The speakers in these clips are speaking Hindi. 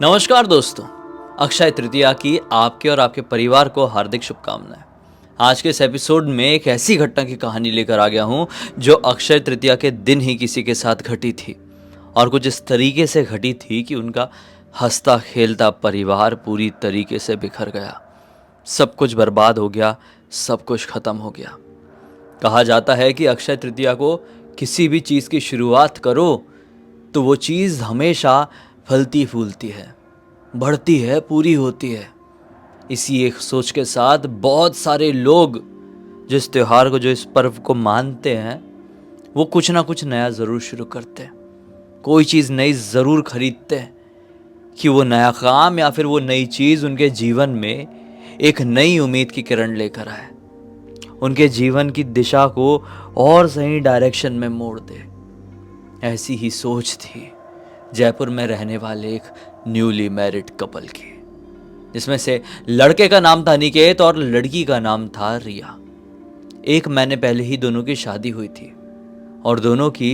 नमस्कार दोस्तों, अक्षय तृतीया की आपके और आपके परिवार को हार्दिक शुभकामनाएं। आज के इस एपिसोड में एक ऐसी घटना की कहानी लेकर आ गया हूं जो अक्षय तृतीया के दिन ही किसी के साथ घटी थी और कुछ इस तरीके से घटी थी कि उनका हंसता खेलता परिवार पूरी तरीके से बिखर गया। सब कुछ बर्बाद हो गया, सब कुछ खत्म हो गया। कहा जाता है कि अक्षय तृतीया को किसी भी चीज़ की शुरुआत करो तो वो चीज़ हमेशा फलती फूलती है, बढ़ती है, पूरी होती है। इसी एक सोच के साथ बहुत सारे लोग जिस त्योहार को, जो इस पर्व को मानते हैं, वो कुछ ना कुछ नया ज़रूर शुरू करते हैं। कोई चीज़ नई ज़रूर खरीदते हैं कि वो नया काम या फिर वो नई चीज़ उनके जीवन में एक नई उम्मीद की किरण लेकर आए, उनके जीवन की दिशा को और सही डायरेक्शन में मोड़ दे। ऐसी ही सोच थी जयपुर में रहने वाले एक न्यूली मैरिड कपल की, जिसमें से लड़के का नाम था अनिकेत और लड़की का नाम था रिया। एक महीने पहले ही दोनों की शादी हुई थी और दोनों की,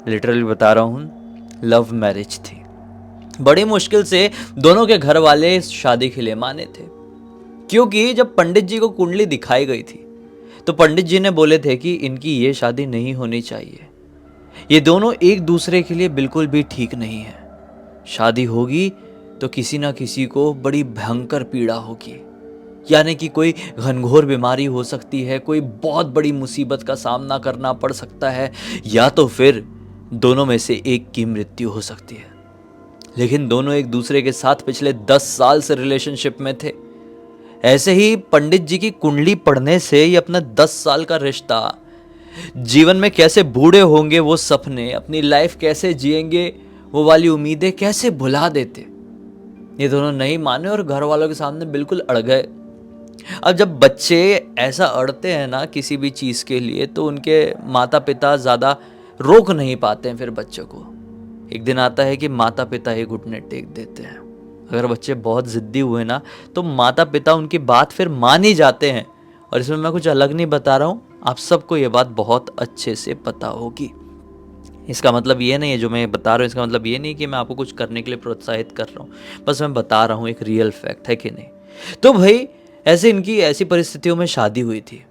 लिटरली बता रहा हूँ, लव मैरिज थी। बड़ी मुश्किल से दोनों के घर वाले इस शादी के लिए माने थे, क्योंकि जब पंडित जी को कुंडली दिखाई गई थी तो पंडित जी ने बोले थे कि इनकी ये शादी नहीं होनी चाहिए। ये दोनों एक दूसरे के लिए बिल्कुल भी ठीक नहीं है। शादी होगी तो किसी ना किसी को बड़ी भयंकर पीड़ा होगी, यानी कि कोई घनघोर बीमारी हो सकती है, कोई बहुत बड़ी मुसीबत का सामना करना पड़ सकता है, या तो फिर दोनों में से एक की मृत्यु हो सकती है। लेकिन दोनों एक दूसरे के साथ पिछले 10 साल से रिलेशनशिप में थे। ऐसे ही पंडित जी की कुंडली पढ़ने से ये अपना 10 साल का रिश्ता, जीवन में कैसे बूढ़े होंगे वो सपने, अपनी लाइफ कैसे जिएंगे वो वाली उम्मीदें कैसे भुला देते, ये दोनों नहीं माने और घर वालों के सामने बिल्कुल अड़ गए। अब जब बच्चे ऐसा अड़ते हैं ना किसी भी चीज़ के लिए, तो उनके माता पिता ज़्यादा रोक नहीं पाते हैं फिर बच्चों को। एक दिन आता है कि माता पिता ही घुटने टेक देते हैं। अगर बच्चे बहुत ज़िद्दी हुए ना तो माता पिता उनकी बात फिर मान ही जाते हैं। और इसमें मैं कुछ अलग नहीं बता रहा हूँ, आप सबको ये बात बहुत अच्छे से पता होगी। इसका मतलब ये नहीं है, जो मैं बता रहा हूँ इसका मतलब ये नहीं कि मैं आपको कुछ करने के लिए प्रोत्साहित कर रहा हूँ, बस मैं बता रहा हूँ एक रियल फैक्ट है कि नहीं। तो भाई ऐसे इनकी ऐसी परिस्थितियों में शादी हुई थी।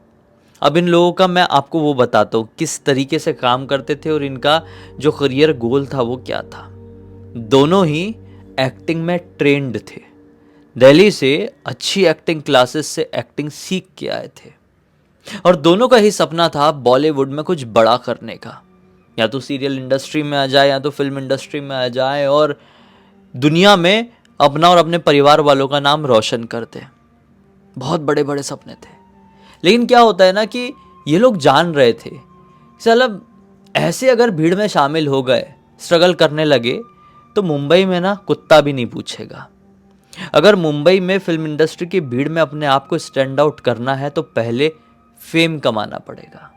अब इन लोगों का मैं आपको वो बताता हूँ किस तरीके से काम करते थे और इनका जो करियर गोल था वो क्या था। दोनों ही एक्टिंग में ट्रेंड थे, दिल्ली से अच्छी एक्टिंग क्लासेस से एक्टिंग सीख के आए थे और दोनों का ही सपना था बॉलीवुड में कुछ बड़ा करने का, या तो सीरियल इंडस्ट्री में आ जाए या तो फिल्म इंडस्ट्री में आ जाए और दुनिया में अपना और अपने परिवार वालों का नाम रोशन करते। बहुत बड़े बड़े सपने थे। लेकिन क्या होता है ना कि ये लोग जान रहे थे, मतलब ऐसे अगर भीड़ में शामिल हो गए, स्ट्रगल करने लगे, तो मुंबई में ना कुत्ता भी नहीं पूछेगा। अगर मुंबई में फिल्म इंडस्ट्री की भीड़ में अपने आप को स्टैंड आउट करना है तो पहले फेम कमाना पड़ेगा।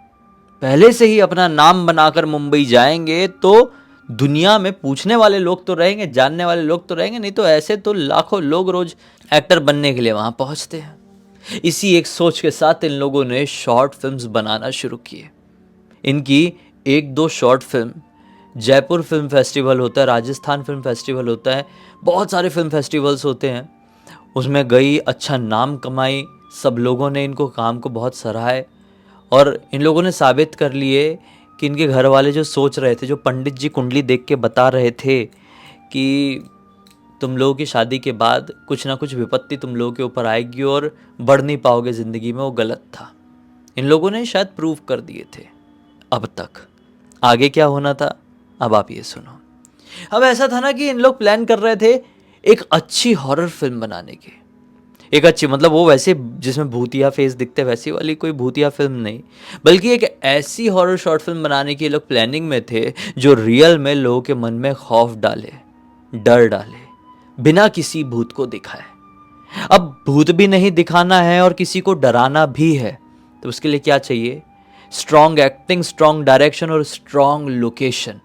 पहले से ही अपना नाम बनाकर मुंबई जाएंगे तो दुनिया में पूछने वाले लोग तो रहेंगे, जानने वाले लोग तो रहेंगे, नहीं तो ऐसे तो लाखों लोग रोज एक्टर बनने के लिए वहां पहुंचते हैं। इसी एक सोच के साथ इन लोगों ने शॉर्ट फिल्म्स बनाना शुरू किए। इनकी 1-2 short film Jaipur film festival होता है, राजस्थान फिल्म फेस्टिवल होता है, बहुत सारे फिल्म फेस्टिवल्स होते हैं, उसमें गई, अच्छा नाम कमाई, सब लोगों ने इनको काम को बहुत सराहे और इन लोगों ने साबित कर लिए कि इनके घर वाले जो सोच रहे थे, जो पंडित जी कुंडली देख के बता रहे थे कि तुम लोगों की शादी के बाद कुछ ना कुछ विपत्ति तुम लोगों के ऊपर आएगी और बढ़ नहीं पाओगे ज़िंदगी में, वो गलत था। इन लोगों ने शायद प्रूव कर दिए थे। अब तक आगे क्या होना था अब आप ये सुनो। अब ऐसा था ना कि इन लोग प्लान कर रहे थे एक अच्छी हॉरर फिल्म बनाने की। एक अच्छी मतलब वो वैसे जिसमें भूतिया फेस दिखते वैसी वाली कोई भूतिया फिल्म नहीं, बल्कि एक ऐसी हॉरर शॉर्ट फिल्म बनाने की लोग प्लानिंग में थे जो रियल में लोगों के मन में खौफ डाले, डर डाले, बिना किसी भूत को दिखाए। अब भूत भी नहीं दिखाना है और किसी को डराना भी है, तो उसके लिए क्या चाहिए? स्ट्रॉन्ग एक्टिंग, स्ट्रॉन्ग डायरेक्शन और स्ट्रॉन्ग लोकेशन।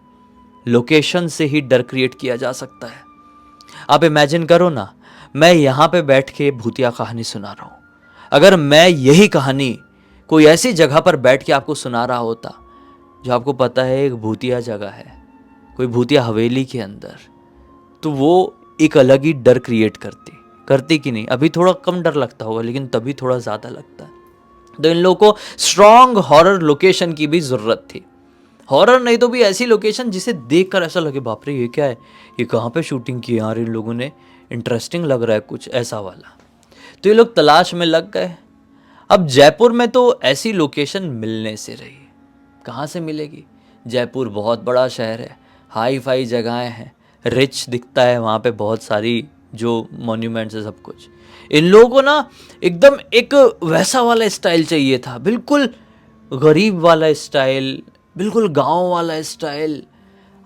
लोकेशन से ही डर क्रिएट किया जा सकता है। आप इमेजिन करो ना, मैं यहाँ पे बैठ के भूतिया कहानी सुना रहा हूँ, अगर मैं यही कहानी कोई ऐसी जगह पर बैठ के आपको सुना रहा होता जो आपको पता है एक भूतिया जगह है, कोई भूतिया हवेली के अंदर, तो वो एक अलग ही डर क्रिएट करती कि नहीं? अभी थोड़ा कम डर लगता होगा, लेकिन तभी थोड़ा ज़्यादा लगता है। तो इन लोगों को स्ट्रॉन्ग हॉरर लोकेशन की भी ज़रूरत थी। हॉरर नहीं तो भी ऐसी लोकेशन जिसे देखकर ऐसा लगे बाप रे ये क्या है, ये कहाँ पे शूटिंग की यार इन लोगों ने, इंटरेस्टिंग लग रहा है कुछ ऐसा वाला। तो ये लोग तलाश में लग गए। अब जयपुर में तो ऐसी लोकेशन मिलने से रही, कहाँ से मिलेगी? जयपुर बहुत बड़ा शहर है, हाई फाई जगहें हैं, रिच दिखता है वहाँ पे, बहुत सारी जो मॉन्यूमेंट्स है सब कुछ। इन लोगों को ना एकदम एक वैसा वाला स्टाइल चाहिए था, बिल्कुल गरीब वाला स्टाइल, बिल्कुल गांव वाला स्टाइल।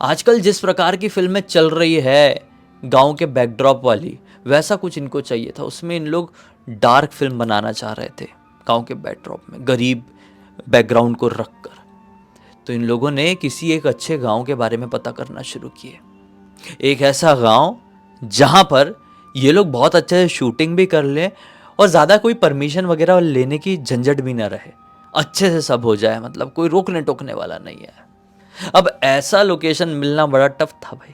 आजकल जिस प्रकार की फिल्में चल रही है गांव के बैकड्रॉप वाली, वैसा कुछ इनको चाहिए था। उसमें इन लोग डार्क फिल्म बनाना चाह रहे थे गांव के बैकड्रॉप में, गरीब बैकग्राउंड को रखकर। तो इन लोगों ने किसी एक अच्छे गांव के बारे में पता करना शुरू किए। एक ऐसा गांव जहां पर ये लोग बहुत अच्छे से शूटिंग भी कर लें और ज़्यादा कोई परमिशन वगैरह लेने की झंझट भी ना रहे, अच्छे से सब हो जाए, मतलब कोई रोकने टोकने वाला नहीं है। अब ऐसा लोकेशन मिलना बड़ा टफ था भाई।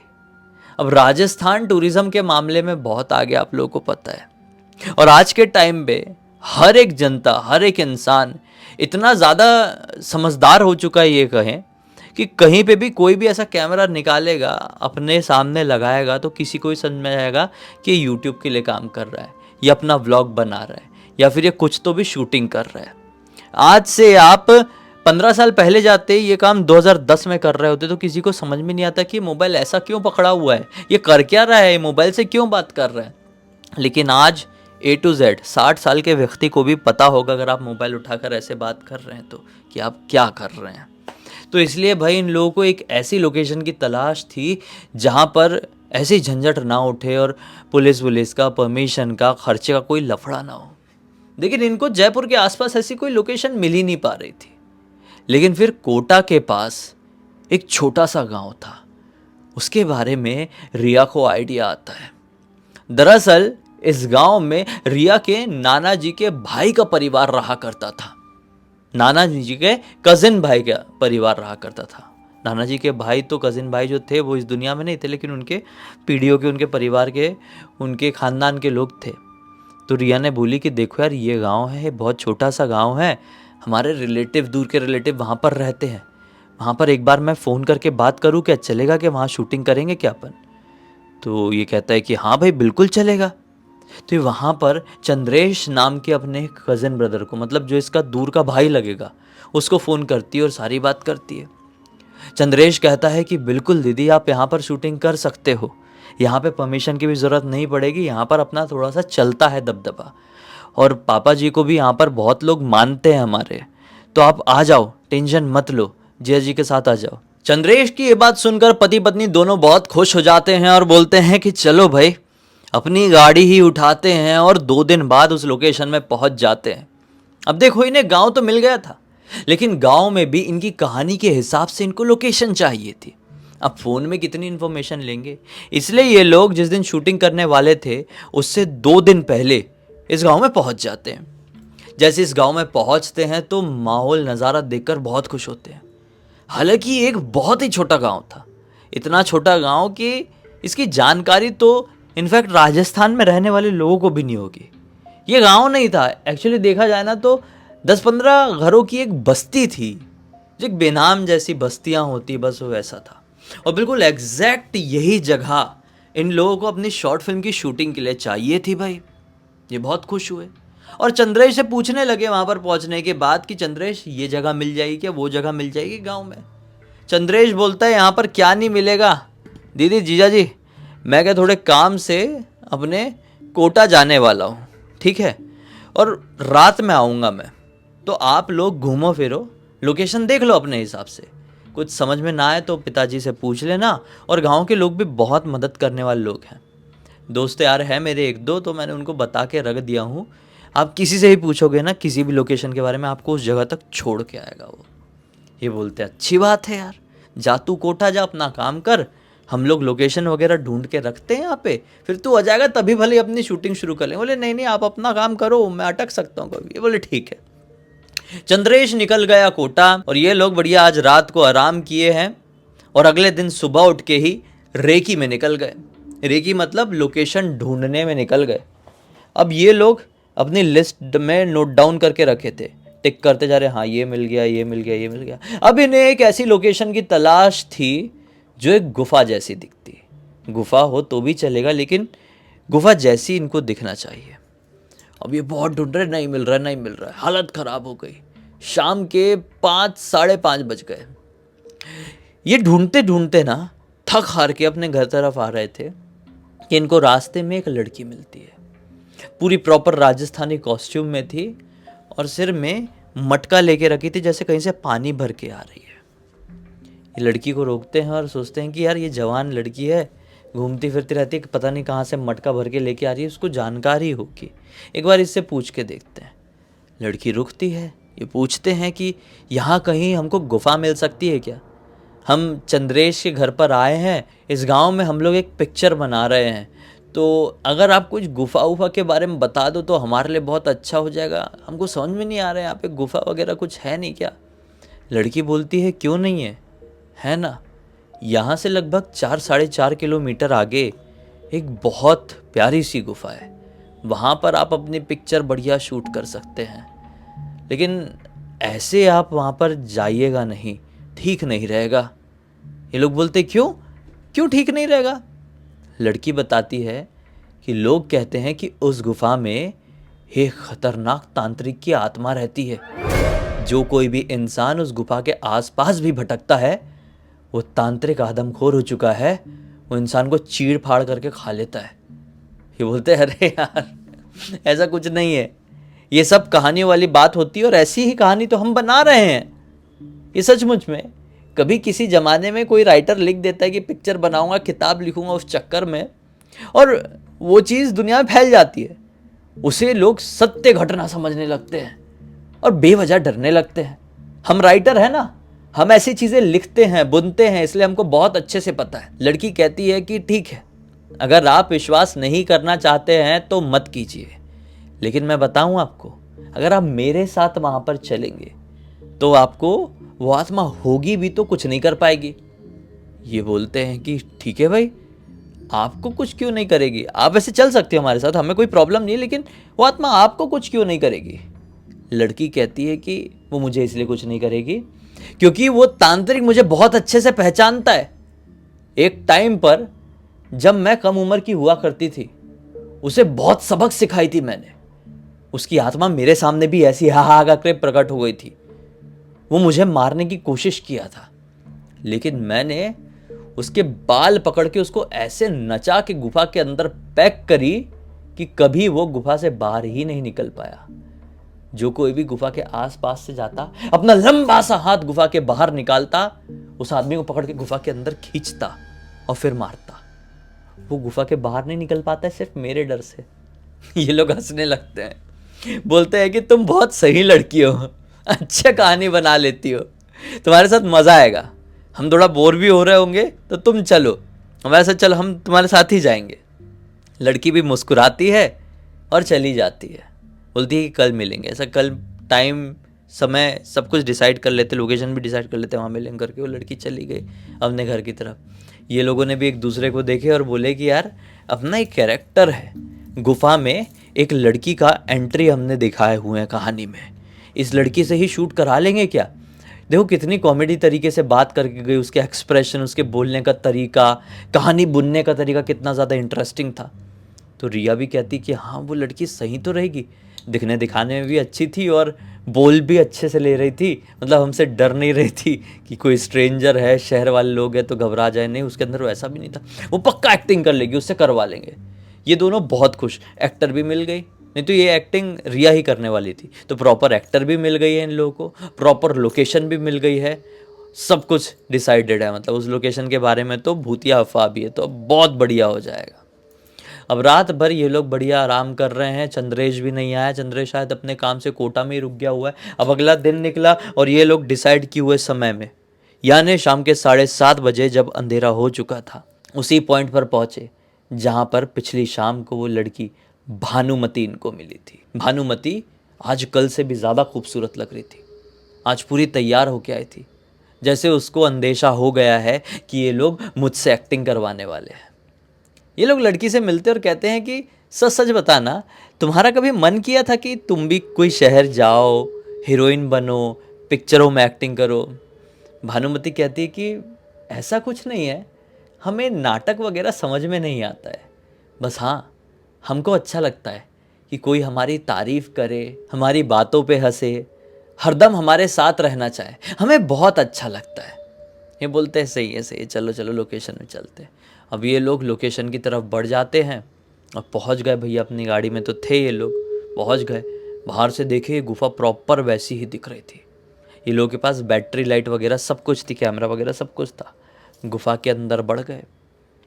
अब राजस्थान टूरिज्म के मामले में बहुत आगे, आप लोगों को पता है। और आज के टाइम पे हर एक जनता, हर एक इंसान इतना ज़्यादा समझदार हो चुका है, ये कहें कि कहीं पे भी कोई भी ऐसा कैमरा निकालेगा, अपने सामने लगाएगा, तो किसी को ही समझ में आएगा कि ये यूट्यूब के लिए काम कर रहा है, ये अपना व्लॉग बना रहा है, या फिर ये कुछ तो भी शूटिंग कर रहा है। आज से आप 15 साल पहले जाते, ये काम 2010 में कर रहे होते, तो किसी को समझ में नहीं आता कि मोबाइल ऐसा क्यों पकड़ा हुआ है, ये कर क्या रहा है, मोबाइल से क्यों बात कर रहा है। लेकिन आज A to Z 60 साल के व्यक्ति को भी पता होगा, अगर आप मोबाइल उठाकर ऐसे बात कर रहे हैं तो, कि आप क्या कर रहे हैं। तो इसलिए भाई इन लोगों को एक ऐसी लोकेशन की तलाश थी जहाँ पर ऐसी झंझट ना उठे और पुलिस का, परमिशन का, खर्चे का कोई लफड़ा ना हो। लेकिन इनको जयपुर के आसपास ऐसी कोई लोकेशन मिल ही नहीं पा रही थी। लेकिन फिर कोटा के पास एक छोटा सा गांव था, उसके बारे में रिया को आइडिया आता है। दरअसल इस गांव में रिया के नाना जी के भाई का परिवार रहा करता था। नाना जी के कजिन भाई का परिवार रहा करता था। नाना जी के भाई तो कजिन भाई जो थे वो इस दुनिया में नहीं थे, लेकिन उनके पीढ़ियों के, उनके परिवार के, उनके खानदान के लोग थे। तो रिया ने बोली कि देखो यार ये गांव है, ये बहुत छोटा सा गांव है, हमारे रिलेटिव, दूर के रिलेटिव वहाँ पर रहते हैं, वहाँ पर एक बार मैं फ़ोन करके बात करूँ क्या, चलेगा कि वहाँ शूटिंग करेंगे क्या अपन? तो ये कहता है कि हाँ भाई बिल्कुल चलेगा। तो ये वहाँ पर चंद्रेश नाम के अपने कज़न ब्रदर को, मतलब जो इसका दूर का भाई लगेगा, उसको फ़ोन करती है और सारी बात करती है। चंद्रेश कहता है कि बिल्कुल दीदी आप यहाँ पर शूटिंग कर सकते हो, यहाँ पे परमिशन की भी ज़रूरत नहीं पड़ेगी, यहाँ पर अपना थोड़ा सा चलता है दबदबा, और पापा जी को भी यहाँ पर बहुत लोग मानते हैं हमारे, तो आप आ जाओ, टेंशन मत लो, जिया जी के साथ आ जाओ। चंद्रेश की ये बात सुनकर पति पत्नी दोनों बहुत खुश हो जाते हैं और बोलते हैं कि चलो भाई अपनी गाड़ी ही उठाते हैं, और 2 दिन बाद उस लोकेशन में पहुंच जाते हैं। अब देखो इन्हें गांव तो मिल गया था, लेकिन गांव में भी इनकी कहानी के हिसाब से इनको लोकेशन चाहिए थी। अब फ़ोन में कितनी इन्फॉर्मेशन लेंगे, इसलिए ये लोग जिस दिन शूटिंग करने वाले थे उससे 2 दिन पहले इस गांव में पहुंच जाते हैं। जैसे इस गांव में पहुंचते हैं तो माहौल, नज़ारा देखकर बहुत खुश होते हैं। हालांकि एक बहुत ही छोटा गांव था, इतना छोटा गांव कि इसकी जानकारी तो इनफैक्ट राजस्थान में रहने वाले लोगों को भी नहीं होगी। ये गांव नहीं था, एक्चुअली देखा जाए ना तो 10-15 घरों की एक बस्ती थी, जो एक बेनाम जैसी बस्तियां होती, बस वो वैसा था। और बिल्कुल एग्जैक्ट यही जगह इन लोगों को अपनी शॉर्ट फिल्म की शूटिंग के लिए चाहिए थी भाई। ये बहुत खुश हुए और चंद्रेश से पूछने लगे वहाँ पर पहुँचने के बाद कि चंद्रेश ये जगह मिल जाएगी क्या, वो जगह मिल जाएगी गाँव में? चंद्रेश बोलता है यहाँ पर क्या नहीं मिलेगा दीदी, जीजा जी मैं क्या थोड़े काम से अपने कोटा जाने वाला हूँ, ठीक है, और रात में आऊँगा मैं, तो आप लोग घूमो फिरो, लोकेशन देख लो अपने हिसाब से, कुछ समझ में ना आए तो पिताजी से पूछ लेना। और गांव के लोग भी बहुत मदद करने वाले लोग हैं, दोस्त यार है मेरे 1-2, तो मैंने उनको बता के रख दिया हूँ। आप किसी से भी पूछोगे ना किसी भी लोकेशन के बारे में, आपको उस जगह तक छोड़ के आएगा वो। ये बोलते हैं अच्छी बात है यार, जा तू कोटा जा, अपना काम कर, हम लोग लोकेशन वगैरह ढूंढ के रखते हैं यहाँ पे, फिर तू आ जाएगा तभी भले अपनी शूटिंग शुरू कर लें। बोले नहीं नहीं आप अपना काम करो, मैं अटक सकता हूँ कभी। ये बोले ठीक है। चंद्रेश निकल गया कोटा और ये लोग बढ़िया आज रात को आराम किए हैं और अगले दिन सुबह उठ के ही रेकी में निकल गए। रेकी मतलब लोकेशन ढूंढने में निकल गए। अब ये लोग अपनी लिस्ट में नोट डाउन करके रखे थे, टिक करते जा रहे, हाँ ये मिल गया, ये मिल गया, ये मिल गया। अब इन्हें एक ऐसी लोकेशन की तलाश थी जो एक गुफा जैसी दिखती। गुफा हो तो भी चलेगा, लेकिन गुफा जैसी इनको दिखना चाहिए। अब ये बहुत ढूंढ रहे, नहीं मिल रहा, नहीं मिल रहा है, हालत ख़राब हो गई। शाम के 5 साढ़े 5 बज गए। ये ढूंढते ढूंढते ना थक हार के अपने घर तरफ आ रहे थे कि इनको रास्ते में एक लड़की मिलती है। पूरी प्रॉपर राजस्थानी कॉस्ट्यूम में थी और सिर में मटका लेके रखी थी, जैसे कहीं से पानी भर के आ रही है। ये लड़की को रोकते हैं और सोचते हैं कि यार ये जवान लड़की है, घूमती फिरती रहती है, पता नहीं कहाँ से मटका भर के लेके आ रही है, उसको जानकारी होगी, एक बार इससे पूछ के देखते हैं। लड़की रुकती है। ये पूछते हैं कि यहाँ कहीं हमको गुफा मिल सकती है क्या? हम चंद्रेश के घर पर आए हैं, इस गांव में हम लोग एक पिक्चर बना रहे हैं, तो अगर आप कुछ गुफा वुफा के बारे में बता दो तो हमारे लिए बहुत अच्छा हो जाएगा। हमको समझ में नहीं आ रहा है यहाँ पे गुफा वगैरह कुछ है नहीं क्या? लड़की बोलती है क्यों नहीं है ना, यहाँ से लगभग 4 साढ़े 4 किलोमीटर आगे एक बहुत प्यारी सी गुफा है, वहाँ पर आप अपनी पिक्चर बढ़िया शूट कर सकते हैं, लेकिन ऐसे आप वहाँ पर जाइएगा नहीं, ठीक नहीं रहेगा। ये लोग बोलते क्यों क्यों ठीक नहीं रहेगा? लड़की बताती है कि लोग कहते हैं कि उस गुफा में एक खतरनाक तांत्रिक की आत्मा रहती है। जो कोई भी इंसान उस गुफा के आसपास भी भटकता है, वो तांत्रिक आदमखोर हो चुका है, वो इंसान को चीड़ फाड़ करके खा लेता है। ये बोलते हैं अरे यार ऐसा कुछ नहीं है, ये सब कहानियों वाली बात होती है और ऐसी ही कहानी तो हम बना रहे हैं। ये सचमुच में कभी किसी ज़माने में कोई राइटर लिख देता है कि पिक्चर बनाऊंगा, किताब लिखूंगा, उस चक्कर में, और वो चीज़ दुनिया में फैल जाती है, उसे लोग सत्य घटना समझने लगते हैं और बेवजह डरने लगते हैं। हम राइटर है ना, हम ऐसी चीज़ें लिखते हैं, बुनते हैं, इसलिए हमको बहुत अच्छे से पता है। लड़की कहती है कि ठीक है, अगर आप विश्वास नहीं करना चाहते हैं तो मत कीजिए, लेकिन मैं बताऊं आपको, अगर आप मेरे साथ वहाँ पर चलेंगे तो आपको वो आत्मा होगी भी तो कुछ नहीं कर पाएगी। ये बोलते हैं कि ठीक है भाई, आपको कुछ क्यों नहीं करेगी, आप वैसे चल सकते हो हमारे साथ, हमें कोई प्रॉब्लम नहीं, लेकिन वो आत्मा आपको कुछ क्यों नहीं करेगी? लड़की कहती है कि वो मुझे इसलिए कुछ नहीं करेगी क्योंकि वो तांत्रिक मुझे बहुत अच्छे से पहचानता है। एक टाइम पर जब मैं कम उम्र की हुआ करती थी, उसे बहुत सबक सिखाई थी मैंने। उसकी आत्मा मेरे सामने भी ऐसी हा करके प्रकट हो गई थी। वो मुझे मारने की कोशिश किया था, लेकिन मैंने उसके बाल पकड़ के उसको ऐसे नचा के गुफा के अंदर पैक करी कि कभी वो गुफा से बाहर ही नहीं निकल पाया। जो कोई भी गुफा के आसपास से जाता, अपना लंबा सा हाथ गुफा के बाहर निकालता, उस आदमी को पकड़ के गुफा के अंदर खींचता और फिर मारता। वो गुफा के बाहर नहीं निकल पाता है सिर्फ मेरे डर से। ये लोग हंसने लगते हैं, बोलते हैं कि तुम बहुत सही लड़की हो, अच्छा कहानी बना लेती हो, तुम्हारे साथ मज़ा आएगा, हम थोड़ा बोर भी हो रहे होंगे तो तुम चलो हमारे साथ, चलो हम तुम्हारे साथ ही जाएंगे। लड़की भी मुस्कुराती है और चली जाती है, बोलती है कि कल मिलेंगे। ऐसा कल टाइम समय सब कुछ डिसाइड कर लेते, लोकेशन भी डिसाइड कर लेते, वहाँ मिलेंगे करके वो लड़की चली गई अपने घर की तरफ। ये लोगों ने भी एक दूसरे को देखे और बोले कि यार अपना एक कैरेक्टर है, गुफा में एक लड़की का एंट्री हमने दिखाए हुए हैं कहानी में, इस लड़की से ही शूट करा लेंगे क्या? देखो कितनी कॉमेडी तरीके से बात करके गई, उसके एक्सप्रेशन, उसके बोलने का तरीका, कहानी बुनने का तरीका कितना ज़्यादा इंटरेस्टिंग था। तो रिया भी कहती कि हाँ वो लड़की सही तो रहेगी, दिखने दिखाने में भी अच्छी थी और बोल भी अच्छे से ले रही थी, मतलब हमसे डर नहीं रही थी कि कोई स्ट्रेंजर है, शहर वाले लोग हैं तो घबरा जाए, नहीं उसके अंदर वैसा भी नहीं था, वो पक्का एक्टिंग कर लेगी, उससे करवा लेंगे। ये दोनों बहुत खुश, एक्टर भी मिल गई, नहीं तो ये एक्टिंग रिया ही करने वाली थी, तो प्रॉपर एक्टर भी मिल गई है इन लोगों को, प्रॉपर लोकेशन भी मिल गई है, सब कुछ डिसाइडेड है, मतलब उस लोकेशन के बारे में तो भूतिया अफवाह भी है, तो बहुत बढ़िया हो जाएगा। अब रात भर ये लोग बढ़िया आराम कर रहे हैं, चंद्रेश भी नहीं आया, चंद्रेश शायद अपने काम से कोटा में ही रुक गया हुआ है। अब अगला दिन निकला और ये लोग डिसाइड किए हुए समय में, यानी शाम के 7:30 बजे जब अंधेरा हो चुका था, उसी पॉइंट पर पहुँचे जहाँ पर पिछली शाम को वो लड़की भानुमति इनको मिली थी। भानुमति आज कल से भी ज़्यादा खूबसूरत लग रही थी, आज पूरी तैयार होके आई थी, जैसे उसको अंदेशा हो गया है कि ये लोग मुझसे एक्टिंग करवाने वाले हैं। ये लोग लड़की से मिलते और कहते हैं कि सच सच बताना, तुम्हारा कभी मन किया था कि तुम भी कोई शहर जाओ, हीरोइन बनो, पिक्चरों में एक्टिंग करो? भानुमति कहती है कि ऐसा कुछ नहीं है, हमें नाटक वगैरह समझ में नहीं आता है। बस हाँ, हमको अच्छा लगता है कि कोई हमारी तारीफ़ करे, हमारी बातों पे हंसे, हरदम हमारे साथ रहना चाहे, हमें बहुत अच्छा लगता है। ये बोलते हैं सही है सही है, चलो चलो लोकेशन में चलते हैं। अब ये लोग लोकेशन की तरफ बढ़ जाते हैं और पहुंच गए। भैया अपनी गाड़ी में तो थे ये लोग, पहुंच गए। बाहर से देखे ये गुफा प्रॉपर वैसी ही दिख रही थी। ये लोगों के पास बैटरी लाइट वगैरह सब कुछ थी, कैमरा वगैरह सब कुछ था। गुफा के अंदर बढ़ गए।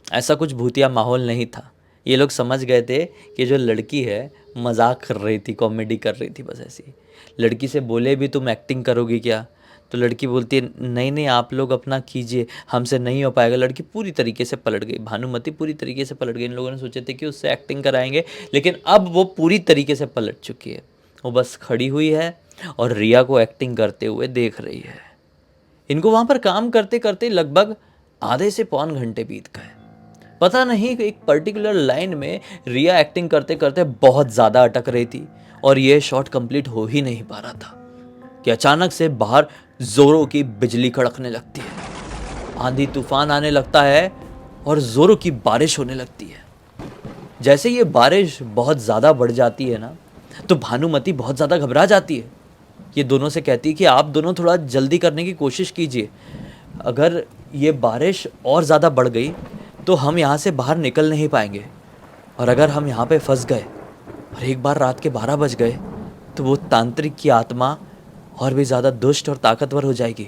ऐसा कुछ भूतिया माहौल नहीं था। ये लोग समझ गए थे कि जो लड़की है मजाक कर रही थी, कॉमेडी कर रही थी, बस ऐसी। लड़की से बोले भी तुम एक्टिंग करोगी क्या? तो लड़की बोलती है नहीं नहीं आप लोग अपना कीजिए, हमसे नहीं हो पाएगा। लड़की पूरी तरीके से पलट गई, भानुमति पूरी तरीके से पलट गई। इन लोगों ने सोचे थे कि उससे एक्टिंग कराएंगे, लेकिन अब वो पूरी तरीके से पलट चुकी है। वो बस खड़ी हुई है और रिया को एक्टिंग करते हुए देख रही है। इनको वहाँ पर काम करते करते लगभग आधे से पौन घंटे बीत गए। पता नहीं कि एक पर्टिकुलर लाइन में रिया एक्टिंग करते करते बहुत ज़्यादा अटक रही थी और ये शॉट कंप्लीट हो ही नहीं पा रहा था कि अचानक से बाहर जोरों की बिजली कड़कने लगती है, आंधी तूफान आने लगता है और जोरों की बारिश होने लगती है। जैसे ये बारिश बहुत ज़्यादा बढ़ जाती है ना, तो भानुमति बहुत ज़्यादा घबरा जाती है। ये दोनों से कहती है कि आप दोनों थोड़ा जल्दी करने की कोशिश कीजिए, अगर ये बारिश और ज़्यादा बढ़ गई तो हम यहाँ से बाहर निकल नहीं पाएंगे, और अगर हम यहाँ पे फंस गए और एक बार रात के 12 बज गए तो वो तांत्रिक की आत्मा और भी ज़्यादा दुष्ट और ताकतवर हो जाएगी,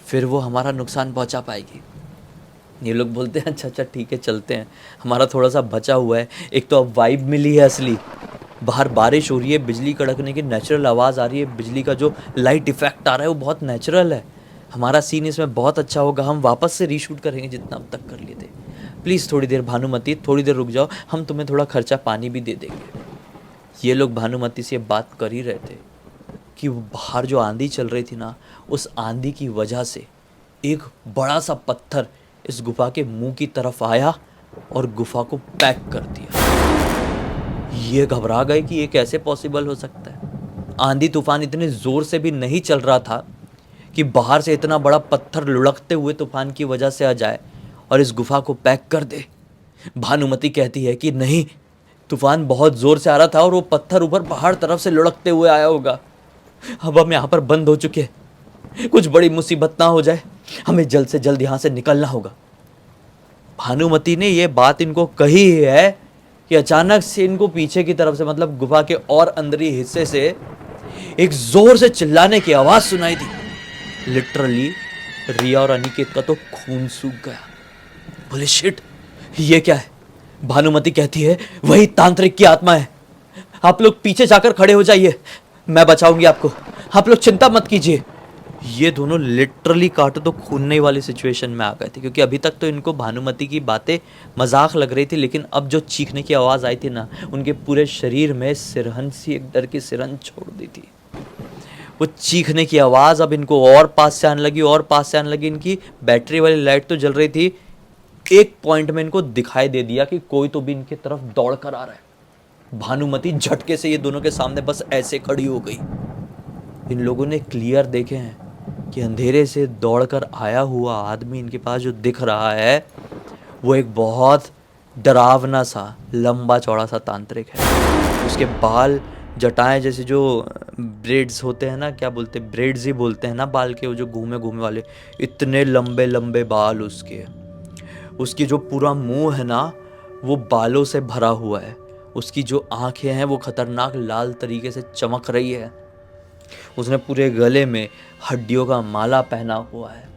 फिर वो हमारा नुकसान पहुँचा पाएगी। ये लोग बोलते हैं अच्छा अच्छा ठीक है चलते हैं, हमारा थोड़ा सा बचा हुआ है। एक तो अब वाइब मिली है असली, बाहर बारिश हो रही है, बिजली कड़कने की नेचुरल आवाज़ आ रही है, बिजली का जो लाइट इफेक्ट आ रहा है वो बहुत नेचुरल है। हमारा सीन इसमें बहुत अच्छा होगा, हम वापस से रीशूट करेंगे जितना अब तक कर लिए थे। प्लीज़ थोड़ी देर भानुमति, थोड़ी देर रुक जाओ, हम तुम्हें थोड़ा खर्चा पानी भी दे देंगे। ये लोग भानुमति से बात कर ही रहे थे कि बाहर जो आंधी चल रही थी ना, उस आंधी की वजह से एक बड़ा सा पत्थर इस गुफा के मुंह की तरफ आया और गुफा को पैक कर दिया। ये घबरा गए कि ये कैसे पॉसिबल हो सकता है। आंधी तूफान इतने जोर से भी नहीं चल रहा था कि बाहर से इतना बड़ा पत्थर लुढ़कते हुए तूफान की वजह से आ जाए और इस गुफा को पैक कर दे। भानुमति कहती है कि नहीं, तूफान बहुत जोर से आ रहा था और वो पत्थर ऊपर पहाड़ तरफ से लुढ़कते हुए आया होगा। अब हम यहाँ पर बंद हो चुके हैं, कुछ बड़ी मुसीबत ना हो जाए, हमें जल्द से जल्द यहाँ से निकलना होगा। भानुमति ने ये बात इनको कही है कि अचानक से इनको पीछे की तरफ से, मतलब गुफा के और अंदरी हिस्से से एक जोर से चिल्लाने की आवाज सुनाई दी। लिटरली रिया और अनिकेत का तो खून सूख गया। बोले शिट, ये क्या है? भानुमति कहती है वही तांत्रिक की आत्मा है, आप लोग पीछे जाकर खड़े हो जाइए, मैं बचाऊंगी आपको, आप लोग चिंता मत कीजिए। ये दोनों लिटरली काटो तो खूनने वाली सिचुएशन में आ गए थे, क्योंकि अभी तक तो इनको भानुमति की बातें मजाक लग रही थी, लेकिन अब जो चीखने की आवाज़ आई थी ना, उनके पूरे शरीर में सिरहन सी, एक डर की सिरहन छोड़ दी थी। वो चीखने की आवाज़ अब इनको और पास से आने लगी, और पास से आने लगी। इनकी बैटरी वाली लाइट तो जल रही थी, एक पॉइंट में इनको दिखाई दे दिया कि कोई तो भी इनकी तरफ दौड़ कर आ रहा है। भानुमति झटके से ये दोनों के सामने बस ऐसे खड़ी हो गई। इन लोगों ने क्लियर देखे हैं कि अंधेरे से दौड़कर आया हुआ आदमी इनके पास जो दिख रहा है वो एक बहुत डरावना सा लंबा चौड़ा सा तांत्रिक है। उसके बाल जटाएं जैसे जो ब्रेड्स होते हैं ना, क्या बोलते हैं, ब्रेड्स ही बोलते हैं ना बाल के, वो जो घूमे घूमे वाले, इतने लंबे लंबे बाल उसके। उसकी जो पूरा मुंह है ना वो बालों से भरा हुआ है। उसकी जो आंखें हैं वो खतरनाक लाल तरीके से चमक रही है। उसने पूरे गले में हड्डियों का माला पहना हुआ है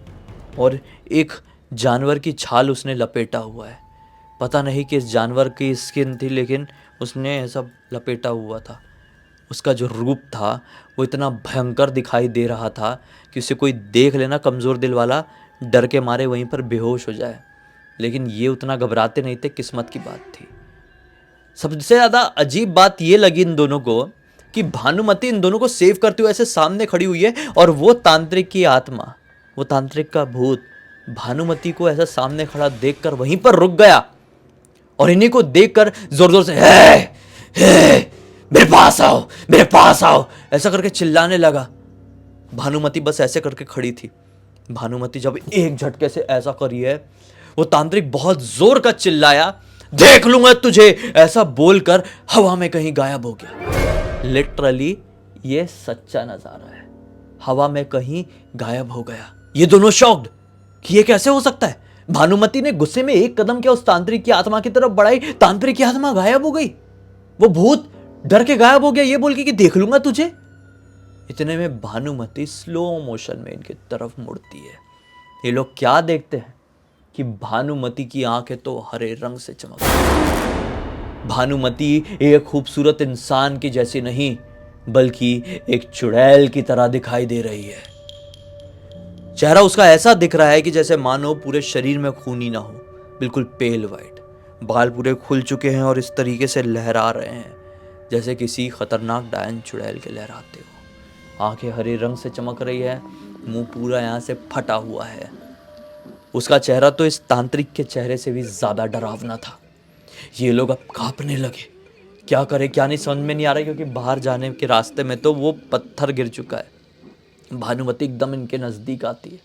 और एक जानवर की छाल उसने लपेटा हुआ है। पता नहीं किस जानवर की स्किन थी, लेकिन उसने ऐसा लपेटा हुआ था। उसका जो रूप था वो इतना भयंकर दिखाई दे रहा था कि उसे कोई देख लेना कमज़ोर दिल वाला डर के मारे वहीं पर बेहोश हो जाए। लेकिन ये उतना घबराते नहीं थे, किस्मत की बात थी। सबसे ज़्यादा अजीब बात ये लगी इन दोनों को कि भानुमति इन दोनों को सेव करते हुए ऐसे सामने खड़ी हुई है और वो तांत्रिक की आत्मा, वो तांत्रिक का भूत भानुमति को ऐसा सामने खड़ा देखकर वहीं पर रुक गया और इन्हीं को देखकर जोर जोर से हे, मेरे पास आओ ऐसा करके चिल्लाने लगा। भानुमति बस ऐसे करके खड़ी थी। भानुमति जब एक झटके से ऐसा करी है, वो तांत्रिक बहुत जोर का चिल्लाया, देख लूंगा तुझे, ऐसा बोलकर हवा में कहीं गायब हो गया। लिटरली ये सच्चा नजारा है, हवा में कहीं गायब हो गया। ये दोनों शॉक्ड कि ये कैसे हो सकता है। भानुमति ने गुस्से में एक कदम किया, उस तांत्रिक की आत्मा की तरफ बढ़ाई, तांत्रिक की आत्मा गायब हो गई। वो भूत डर के गायब हो गया ये बोल के कि देख लूंगा तुझे। इतने में भानुमति स्लो मोशन में इनकी तरफ मुड़ती है। ये लोग क्या देखते हैं कि भानुमति की आंखें तो हरे रंग से चमक रही। भानुमति एक खूबसूरत इंसान की जैसी नहीं, बल्कि एक चुड़ैल की तरह दिखाई दे रही है। चेहरा उसका ऐसा दिख रहा है कि जैसे मानो पूरे शरीर में खून ही ना हो, बिल्कुल पेल वाइट। बाल पूरे खुल चुके हैं और इस तरीके से लहरा रहे हैं जैसे किसी खतरनाक डायन चुड़ैल के लहराते हो। आंखें हरे रंग से चमक रही है, मुंह पूरा यहाँ से फटा हुआ है। उसका चेहरा तो इस तांत्रिक के चेहरे से भी ज्यादा डरावना था। ये लोग अब कांपने लगे, क्या करे क्या नहीं समझ में नहीं आ रहा, क्योंकि बाहर जाने के रास्ते में तो वो पत्थर गिर चुका है। भानुमति एकदम इनके नजदीक आती है,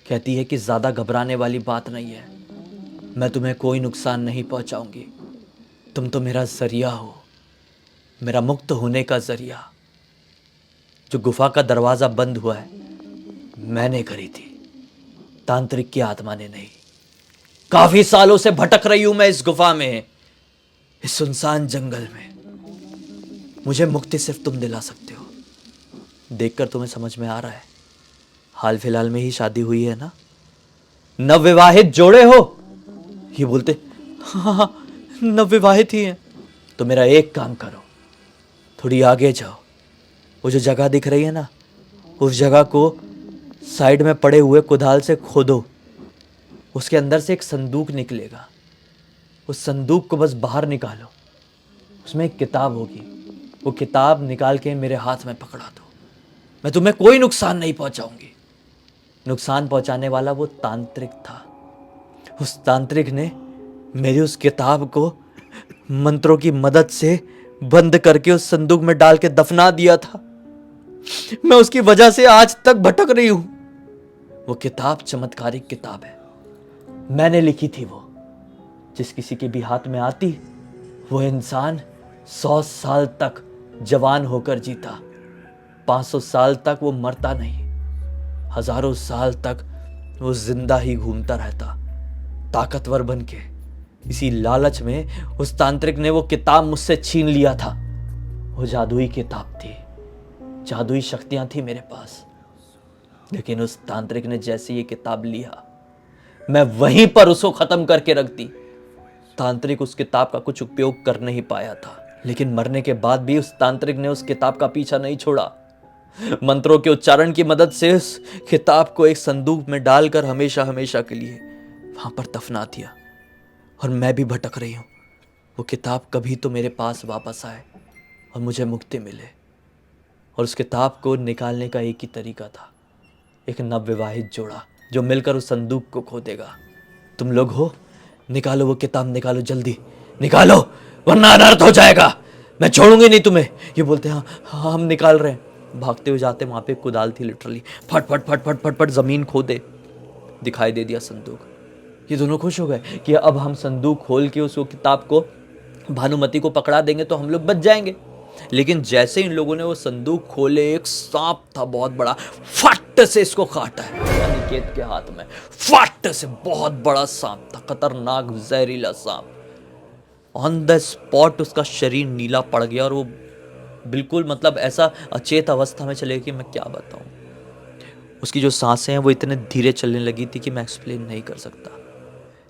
कहती है कि ज्यादा घबराने वाली बात नहीं है, मैं तुम्हें कोई नुकसान नहीं पहुंचाऊंगी। तुम तो मेरा जरिया हो, मेरा मुक्त होने का जरिया। जो गुफा का दरवाजा बंद हुआ है मैंने करी थी, तांत्रिक की आत्मा ने नहीं। काफी सालों से भटक रही हूं मैं इस गुफा में, इस सुनसान जंगल में। मुझे मुक्ति सिर्फ तुम दिला सकते हो। देखकर तुम्हें समझ में आ रहा है, हाल फिलहाल में ही शादी हुई है ना, नवविवाहित जोड़े हो। ये बोलते हाँ नवविवाहित ही हैं। तो मेरा एक काम करो, थोड़ी आगे जाओ, वो जो जगह दिख रही है ना, उस जगह को साइड में पड़े हुए कुदाल से खोदो, उसके अंदर से एक संदूक निकलेगा। उस संदूक को बस बाहर निकालो, उसमें एक किताब होगी, वो किताब निकाल के मेरे हाथ में पकड़ा दो। मैं तुम्हें कोई नुकसान नहीं पहुंचाऊंगी। नुकसान पहुंचाने वाला वो तांत्रिक था। उस तांत्रिक ने मेरी उस किताब को मंत्रों की मदद से बंद करके उस संदूक में डाल के दफना दिया था। मैं उसकी वजह से आज तक भटक रही हूं। वो किताब चमत्कारिक किताब है, मैंने लिखी थी। वो जिस किसी के भी हाथ में आती, वो इंसान 100 साल तक जवान होकर जीता, 500 साल तक वो मरता नहीं, हजारों साल तक वो जिंदा ही घूमता रहता, ताकतवर बन के। इसी लालच में उस तांत्रिक ने वो किताब मुझसे छीन लिया था। वो जादुई किताब थी, जादुई शक्तियां थी मेरे पास। लेकिन उस तांत्रिक ने जैसे ये किताब लिया, मैं वहीं पर उसको खत्म करके रख दी। तांत्रिक उस किताब का कुछ उपयोग कर नहीं पाया था, लेकिन मरने के बाद भी उस तांत्रिक ने उस किताब का पीछा नहीं छोड़ा। मंत्रों के उच्चारण की मदद से उस किताब को एक संदूक में डालकर हमेशा हमेशा के लिए वहां पर दफना दिया। और मैं भी भटक रही हूं, वो किताब कभी तो मेरे पास वापस आए और मुझे मुक्ति मिले। और उस किताब को निकालने का एक ही तरीका था, एक नवविवाहित जोड़ा जो मिलकर उस संदूक को खोदेगा। तुम लोग हो, निकालो वो किताब, निकालो, जल्दी निकालो, वरना अनर्थ हो जाएगा, मैं छोड़ूंगी नहीं तुम्हें। ये बोलते हाँ हाँ हम निकाल रहे हैं। भागते हुए जाते, वहां पे कुदाल थी, लिटरली फट फट फट फट फट फट जमीन खोदे, दिखाई दे दिया संदूक। ये दोनों खुश हो गए कि अब हम संदूक खोल के उस किताब को भानुमति को पकड़ा देंगे तो हम लोग बच जाएंगे। लेकिन जैसे इन लोगों ने वो संदूक खोले, एक सांप था बहुत बड़ा, फट से इसको काटा है अनिकेत के हाथ में। फट से बहुत बड़ा सांप था, खतरनाक जहरीला सांप। ऑन द स्पॉट उसका शरीर नीला पड़ गया और वो बिल्कुल मतलब ऐसा अचेत अवस्था में चले कि मैं क्या बताऊं। उसकी जो सांसें हैं वो इतने धीरे चलने लगी थी कि मैं एक्सप्लेन नहीं कर सकता।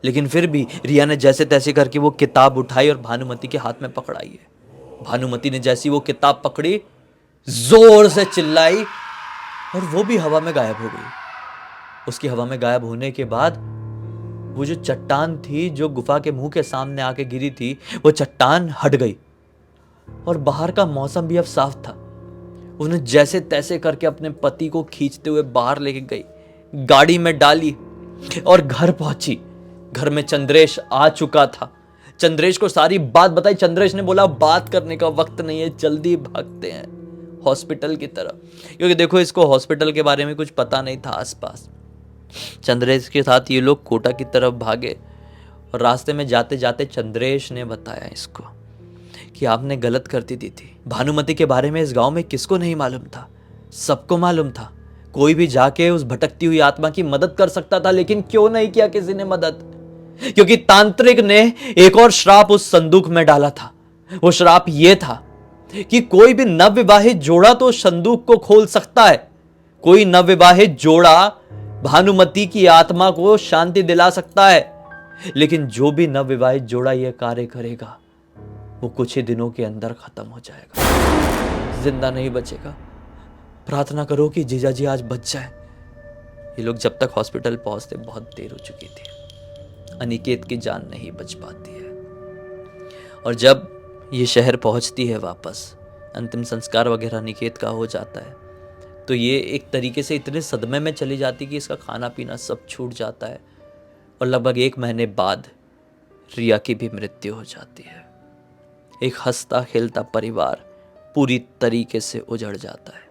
लेकिन फिर भी रिया ने जैसे तैसे करके वो किताब उठाई और भानुमति के हाथ में पकड़ाई है। भानुमति ने जैसी वो किताब पकड़ी, जोर से चिल्लाई और वो भी हवा में गायब हो गई। उसकी हवा में गायब होने के बाद वो जो चट्टान थी जो गुफा के मुंह के सामने आके गिरी थी, वो चट्टान हट गई और बाहर का मौसम भी अब साफ था। उन्हें जैसे तैसे करके अपने पति को खींचते हुए बाहर लेके गई, गाड़ी में डाली और घर पहुंची। घर में चंद्रेश आ चुका था, चंद्रेश को सारी बात बताई। चंद्रेश ने बोला बात करने का वक्त नहीं है, जल्दी भागते हैं हॉस्पिटल की तरफ, क्योंकि देखो इसको हॉस्पिटल के बारे में कुछ पता नहीं था आसपास। चंद्रेश के साथ ये लोग कोटा की तरफ भागे और रास्ते में जाते जाते चंद्रेश ने बताया इसको कि आपने गलत करती दी थी। भानुमति के बारे में इस गांव में किसको नहीं मालूम था, सबको मालूम था। कोई भी जाके उस भटकती हुई आत्मा की मदद कर सकता था, लेकिन क्यों नहीं किया किसी ने मदद? क्योंकि तांत्रिक ने एक और श्राप उस संदूक में डाला था। वो श्राप ये था कि कोई भी नवविवाहित जोड़ा तो संदूक को खोल सकता है, कोई नवविवाहित जोड़ा भानुमति की आत्मा को शांति दिला सकता है, लेकिन जो भी नवविवाहित जोड़ा यह कार्य करेगा वो कुछ ही दिनों के अंदर खत्म हो जाएगा, जिंदा नहीं बचेगा। प्रार्थना करो कि जीजाजी आज बच जाए। ये लोग जब तक हॉस्पिटल पहुंचते बहुत देर हो चुकी थी, अनिकेत की जान नहीं बच पाती है। और जब ये शहर पहुंचती है वापस, अंतिम संस्कार वगैरह अनिकेत का हो जाता है, तो ये एक तरीके से इतने सदमे में चली जाती कि इसका खाना पीना सब छूट जाता है और लगभग 1 महीने बाद रिया की भी मृत्यु हो जाती है। एक हंसता खेलता परिवार पूरी तरीके से उजड़ जाता है।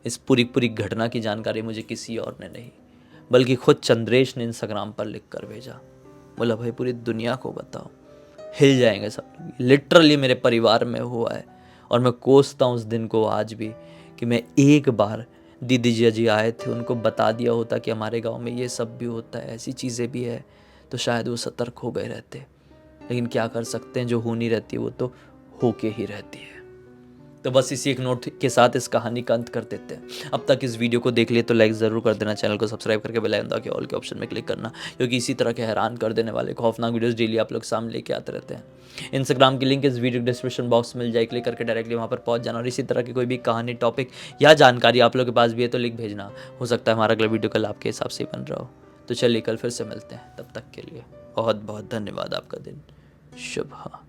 इस पूरी घटना की जानकारी मुझे किसी और ने नहीं बल्कि खुद चंद्रेश ने इंस्टाग्राम पर लिख कर भेजा। बोला भाई पूरी दुनिया को बताओ, हिल जाएंगे सब लोग। लिटरली मेरे परिवार में हुआ है और मैं कोसता हूँ उस दिन को आज भी कि मैं एक बार दीदी जी आए थे, उनको बता दिया होता कि हमारे गांव में ये सब भी होता है, ऐसी चीज़ें भी है, तो शायद वो सतर्क हो गए रहते। लेकिन क्या कर सकते हैं, जो हो नहीं रहती वो तो होके ही रहती है। तो बस इसी एक नोट के साथ इस कहानी का अंत कर देते हैं। अब तक इस वीडियो को देख लिए तो लाइक ज़रूर कर देना, चैनल को सब्सक्राइब करके बेल आइकन दबा के ऑल के ऑप्शन में क्लिक करना, क्योंकि इसी तरह के हैरान कर देने वाले खौफनाक वीडियोस डेली आप लोग सामने लेके आते रहते हैं। इंस्टाग्राम की लिंक इस वीडियो डिस्क्रिप्शन बॉक्स में मिल जाए, क्लिक करके डायरेक्टली वहाँ पर पहुँच जाना। और इसी तरह की कोई भी कहानी, टॉपिक या जानकारी आप लोग के पास भी है तो लिंक भेजना। हो सकता है हमारा अगला वीडियो कल आपके हिसाब से बन रहा हो। तो चलिए कल फिर से मिलते हैं, तब तक के लिए बहुत बहुत धन्यवाद। आपका दिन शुभ हो।